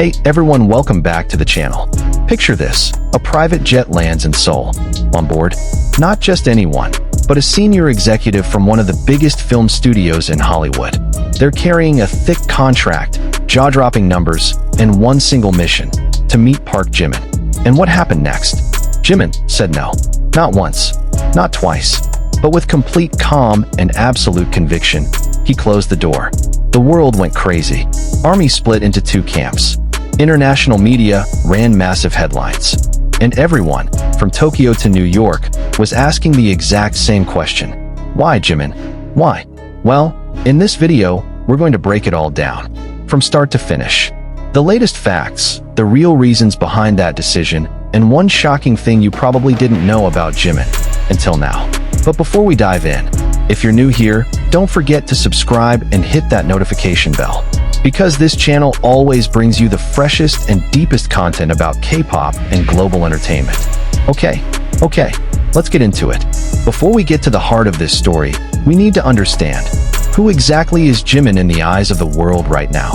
Hey everyone, welcome back to the channel. Picture this, a private jet lands in Seoul. On board, not just anyone, but a senior executive from one of the biggest film studios in Hollywood. They're carrying a thick contract, jaw-dropping numbers, and one single mission, to meet Park Jimin. And what happened next? Jimin said no. Not once, not twice, but with complete calm and absolute conviction, he closed the door. The world went crazy. Army split into two camps. International media ran massive headlines. And everyone, from Tokyo to New York, was asking the exact same question. Why, Jimin? Why? Well, in this video, we're going to break it all down, from start to finish. The latest facts, the real reasons behind that decision, and one shocking thing you probably didn't know about Jimin until now. But before we dive in, if you're new here, don't forget to subscribe and hit that notification bell, because this channel always brings you the freshest and deepest content about K-pop and global entertainment. Okay, let's get into it. Before we get to the heart of this story, we need to understand, who exactly is Jimin in the eyes of the world right now?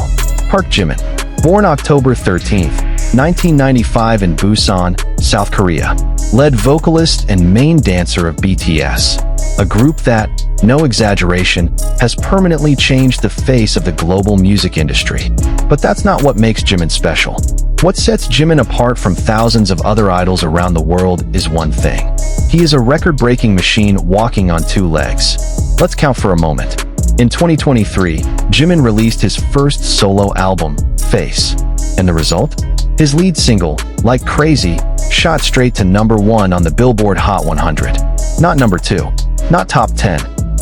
Park Jimin, born October 13th, 1995 in Busan, South Korea, lead vocalist and main dancer of BTS, a group that, no exaggeration, has permanently changed the face of the global music industry. But that's not what makes Jimin special. What sets Jimin apart from thousands of other idols around the world is one thing. He is a record-breaking machine walking on two legs. Let's count for a moment. In 2023, Jimin released his first solo album, Face. And the result? His lead single, Like Crazy, shot straight to #1 on the Billboard Hot 100. Not number 2, not top 10,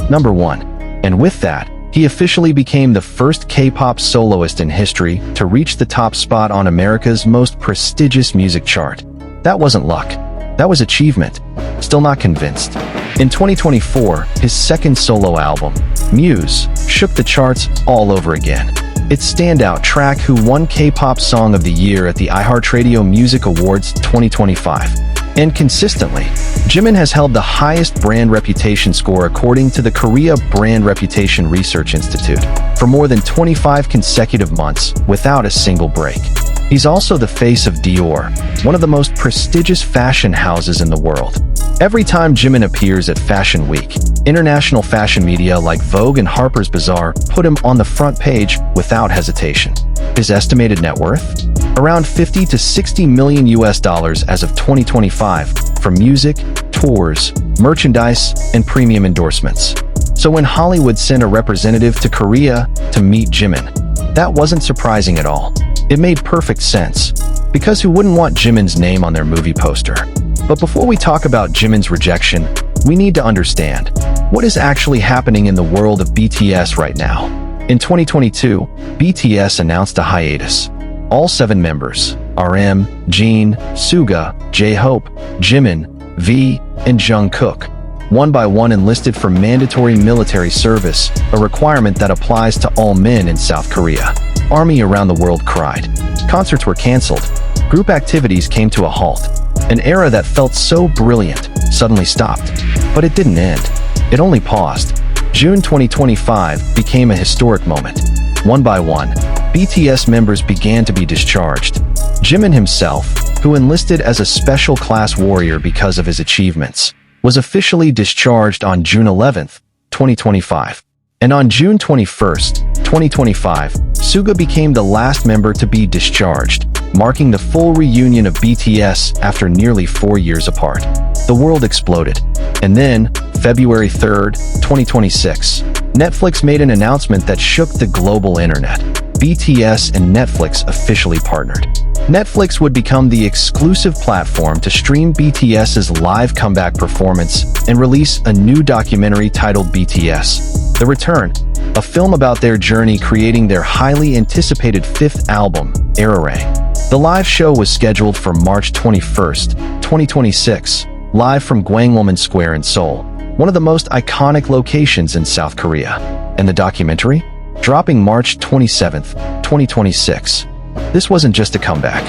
number 1. And with that, he officially became the first K-pop soloist in history to reach the top spot on America's most prestigious music chart. That wasn't luck. That was achievement. Still not convinced. In 2024, his second solo album, Muse, shook the charts all over again. Its standout track who won K-pop Song of the Year at the iHeartRadio Music Awards 2025. And consistently, Jimin has held the highest brand reputation score according to the Korea Brand Reputation Research Institute for more than 25 consecutive months without a single break. He's also the face of Dior, one of the most prestigious fashion houses in the world. Every time Jimin appears at Fashion Week, international fashion media like Vogue and Harper's Bazaar put him on the front page without hesitation. His estimated net worth? Around 50 to 60 million US dollars as of 2025 from music, tours, merchandise, and premium endorsements. So when Hollywood sent a representative to Korea to meet Jimin, that wasn't surprising at all. It made perfect sense, because who wouldn't want Jimin's name on their movie poster? But before we talk about Jimin's rejection, we need to understand, what is actually happening in the world of BTS right now? In 2022, BTS announced a hiatus. All 7 members, RM, Jin, Suga, jhope, Jimin, V, and Jungkook, one by one enlisted for mandatory military service, a requirement that applies to all men in South Korea. Army around the world cried. Concerts were canceled. Group activities came to a halt. An era that felt so brilliant suddenly stopped. But it didn't end. It only paused. June 2025 became a historic moment. One by one, BTS members began to be discharged. Jimin himself, who enlisted as a special class warrior because of his achievements, was officially discharged on June 11, 2025. And on June 21, 2025, Suga became the last member to be discharged, marking the full reunion of BTS after nearly 4 years apart. The world exploded. And then, February 3, 2026, Netflix made an announcement that shook the global internet. BTS and Netflix officially partnered. Netflix would become the exclusive platform to stream BTS's live comeback performance and release a new documentary titled BTS: The Return, a film about their journey creating their highly anticipated 5th album, Rm. The live show was scheduled for March 21, 2026, live from Gwangwon Square in Seoul, one of the most iconic locations in South Korea. And the documentary? Dropping March 27, 2026. This wasn't just a comeback.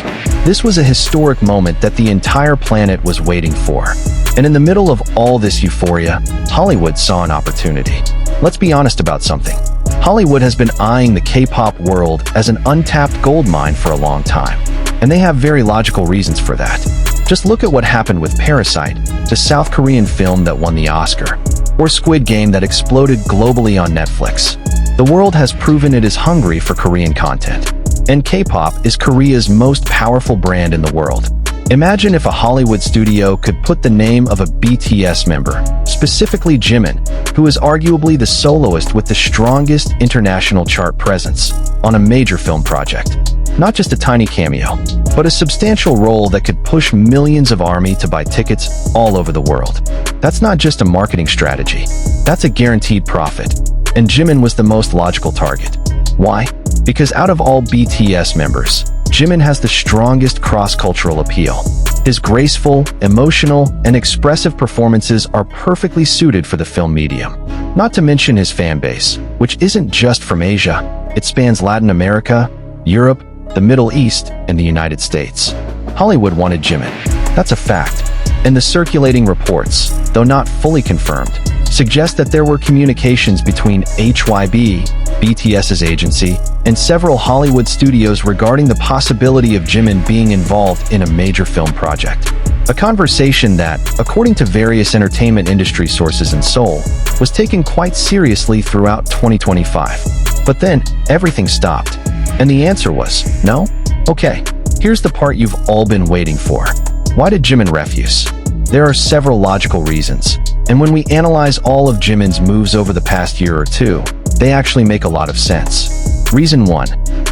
This was a historic moment that the entire planet was waiting for. And in the middle of all this euphoria, Hollywood saw an opportunity. Let's be honest about something. Hollywood has been eyeing the K-pop world as an untapped gold mine for a long time, and they have very logical reasons for that. Just look at what happened with Parasite, the South Korean film that won the Oscar, or Squid Game that exploded globally on Netflix. The world has proven it is hungry for Korean content, and K-pop is Korea's most powerful brand in the world. Imagine if a Hollywood studio could put the name of a BTS member, specifically Jimin, who is arguably the soloist with the strongest international chart presence, on a major film project. Not just a tiny cameo, but a substantial role that could push millions of ARMY to buy tickets all over the world. That's not just a marketing strategy. That's a guaranteed profit. And Jimin was the most logical target. Why? Because out of all BTS members, Jimin has the strongest cross-cultural appeal. His graceful, emotional, and expressive performances are perfectly suited for the film medium. Not to mention his fan base, which isn't just from Asia. It spans Latin America, Europe, the Middle East, and the United States. Hollywood wanted Jimin. That's a fact. And the circulating reports, though not fully confirmed, suggest that there were communications between Hybe, BTS's agency, and several Hollywood studios regarding the possibility of Jimin being involved in a major film project. A conversation that, according to various entertainment industry sources in Seoul, was taken quite seriously throughout 2025. But then, everything stopped. And the answer was, no? Okay, here's the part you've all been waiting for. Why did Jimin refuse? There are several logical reasons, and when we analyze all of Jimin's moves over the past year or two, they actually make a lot of sense. Reason 1.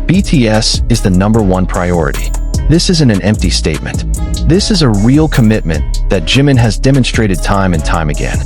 BTS is the #1 priority. This isn't an empty statement. This is a real commitment that Jimin has demonstrated time and time again.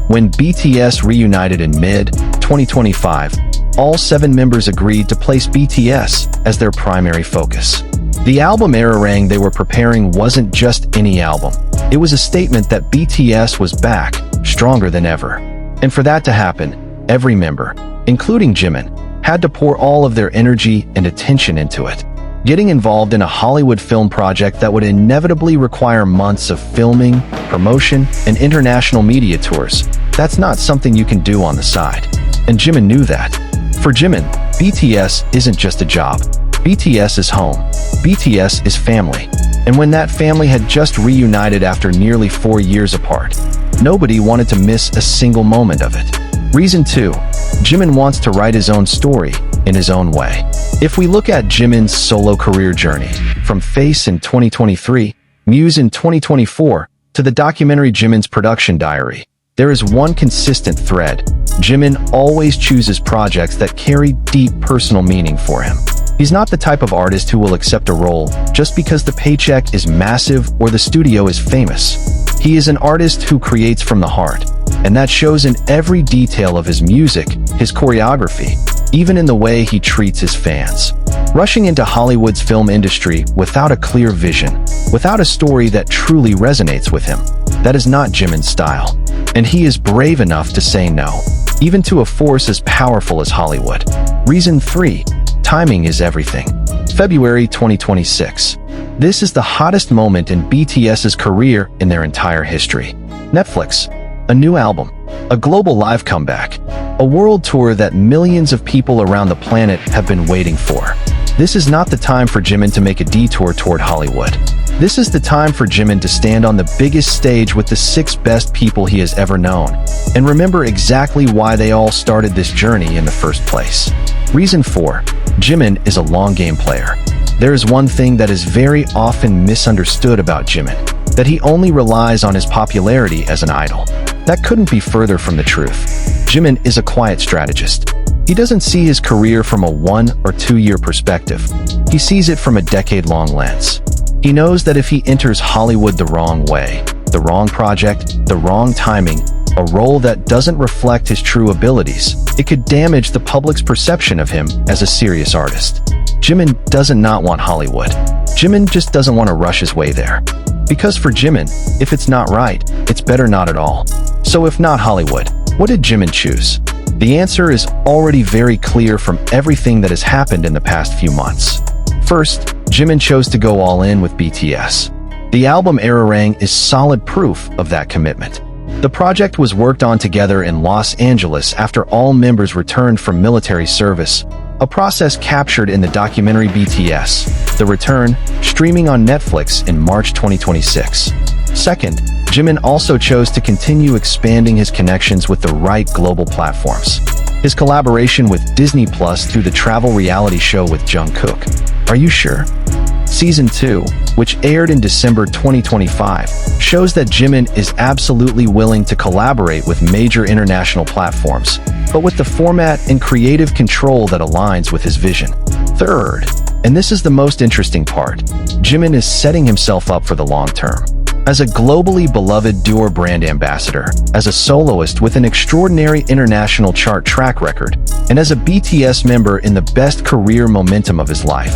When BTS reunited in mid-2025, all 7 members agreed to place BTS as their primary focus. The album Rm they were preparing wasn't just any album. It was a statement that BTS was back, stronger than ever. And for that to happen, every member, including Jimin, had to pour all of their energy and attention into it. Getting involved in a Hollywood film project that would inevitably require months of filming, promotion, and international media tours, that's not something you can do on the side. And Jimin knew that. For Jimin, BTS isn't just a job. BTS is home. BTS is family. And when that family had just reunited after nearly 4 years apart, nobody wanted to miss a single moment of it. Reason 2. Jimin wants to write his own story in his own way. If we look at Jimin's solo career journey, from Face in 2023, Muse in 2024, to the documentary Jimin's Production Diary, there is one consistent thread. Jimin always chooses projects that carry deep personal meaning for him. He's not the type of artist who will accept a role just because the paycheck is massive or the studio is famous. He is an artist who creates from the heart, and that shows in every detail of his music, his choreography, even in the way he treats his fans. Rushing into Hollywood's film industry without a clear vision, without a story that truly resonates with him, that is not Jimin's style. And he is brave enough to say no, even to a force as powerful as Hollywood. Reason 3. Timing is everything. February 2026. This is the hottest moment in BTS's career in their entire history. Netflix. A new album. A global live comeback. A world tour that millions of people around the planet have been waiting for. This is not the time for Jimin to make a detour toward Hollywood. This is the time for Jimin to stand on the biggest stage with the 6 best people he has ever known, and remember exactly why they all started this journey in the first place. Reason 4. Jimin is a long game player. There is one thing that is very often misunderstood about Jimin, that he only relies on his popularity as an idol. That couldn't be further from the truth. Jimin is a quiet strategist. He doesn't see his career from a 1 or 2 year perspective. He sees it from a decade-long lens. He knows that if he enters Hollywood the wrong way, the wrong project, the wrong timing, a role that doesn't reflect his true abilities, it could damage the public's perception of him as a serious artist. Jimin doesn't not want Hollywood. Jimin just doesn't want to rush his way there. Because for Jimin, if it's not right, it's better not at all. So if not Hollywood, what did Jimin choose? The answer is already very clear from everything that has happened in the past few months. First, Jimin chose to go all in with BTS. The album Rm is solid proof of that commitment. The project was worked on together in Los Angeles after all members returned from military service, a process captured in the documentary BTS, The Return, streaming on Netflix in March 2026. Second, Jimin also chose to continue expanding his connections with the right global platforms. His collaboration with Disney Plus through the travel reality show with Jungkook, Are You Sure? Season 2, which aired in December 2025, shows that Jimin is absolutely willing to collaborate with major international platforms, but with the format and creative control that aligns with his vision. Third, and this is the most interesting part, Jimin is setting himself up for the long term. As a globally beloved Dior brand ambassador, as a soloist with an extraordinary international chart track record, and as a BTS member in the best career momentum of his life,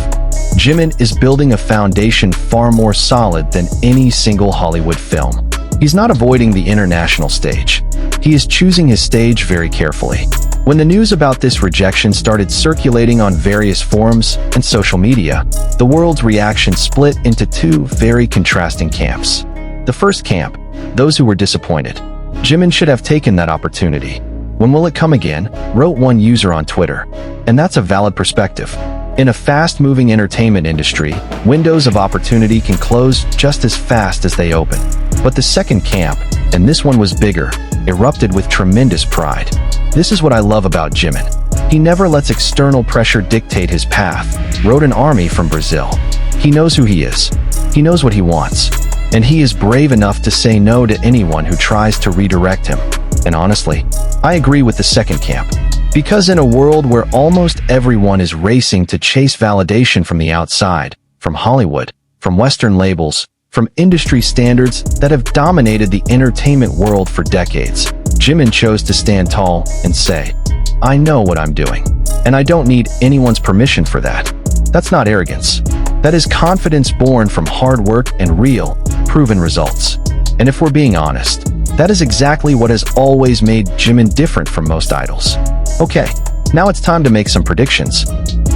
Jimin is building a foundation far more solid than any single Hollywood film. He's not avoiding the international stage. He is choosing his stage very carefully. When the news about this rejection started circulating on various forums and social media, the world's reaction split into two very contrasting camps. The first camp, those who were disappointed. Jimin should have taken that opportunity. When will it come again? Wrote one user on Twitter. And that's a valid perspective. In a fast-moving entertainment industry, windows of opportunity can close just as fast as they open. But the second camp, and this one was bigger, erupted with tremendous pride. This is what I love about Jimin. He never lets external pressure dictate his path, wrote an army from Brazil. He knows who he is. He knows what he wants. And he is brave enough to say no to anyone who tries to redirect him. And honestly, I agree with the second camp. Because in a world where almost everyone is racing to chase validation from the outside, from Hollywood, from Western labels, from industry standards that have dominated the entertainment world for decades, Jimin chose to stand tall and say, I know what I'm doing. And I don't need anyone's permission for that. That's not arrogance. That is confidence born from hard work and real, proven results. And if we're being honest, that is exactly what has always made Jimin different from most idols. Okay, now it's time to make some predictions.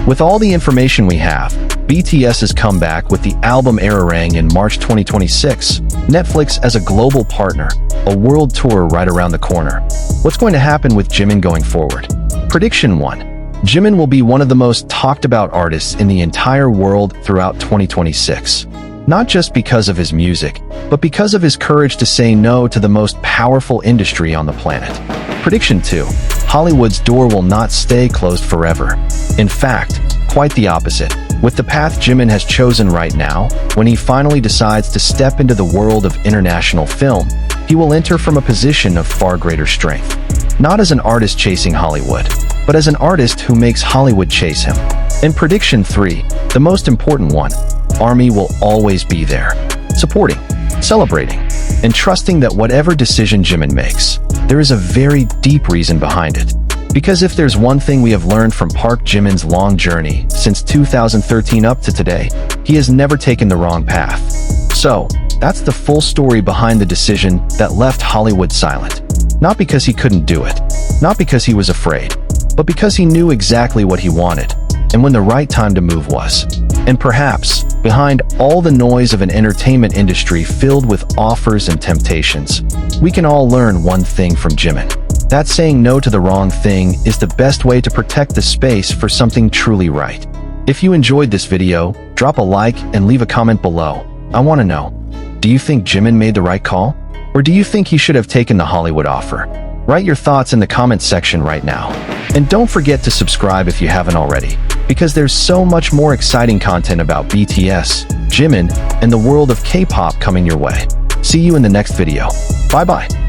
With all the information we have, BTS's comeback with the album Hybe Rm in March 2026, Netflix as a global partner, a world tour right around the corner. What's going to happen with Jimin going forward? Prediction 1. Jimin will be one of the most talked about artists in the entire world throughout 2026. Not just because of his music, but because of his courage to say no to the most powerful industry on the planet. Prediction 2. Hollywood's door will not stay closed forever. In fact, quite the opposite. With the path Jimin has chosen right now, when he finally decides to step into the world of international film, he will enter from a position of far greater strength. Not as an artist chasing Hollywood, but as an artist who makes Hollywood chase him. In prediction 3, the most important one, Army will always be there, supporting, celebrating, and trusting that whatever decision Jimin makes, there is a very deep reason behind it. Because if there's one thing we have learned from Park Jimin's long journey since 2013 up to today, he has never taken the wrong path. So, that's the full story behind the decision that left Hollywood silent. Not because he couldn't do it, not because he was afraid, but because he knew exactly what he wanted, and when the right time to move was. And perhaps, behind all the noise of an entertainment industry filled with offers and temptations, we can all learn one thing from Jimin. That saying no to the wrong thing is the best way to protect the space for something truly right. If you enjoyed this video, drop a like and leave a comment below. I want to know, do you think Jimin made the right call? Or do you think he should have taken the Hollywood offer? Write your thoughts in the comment section right now. And don't forget to subscribe if you haven't already, because there's so much more exciting content about BTS, Jimin, and the world of K-pop coming your way. See you in the next video. Bye-bye.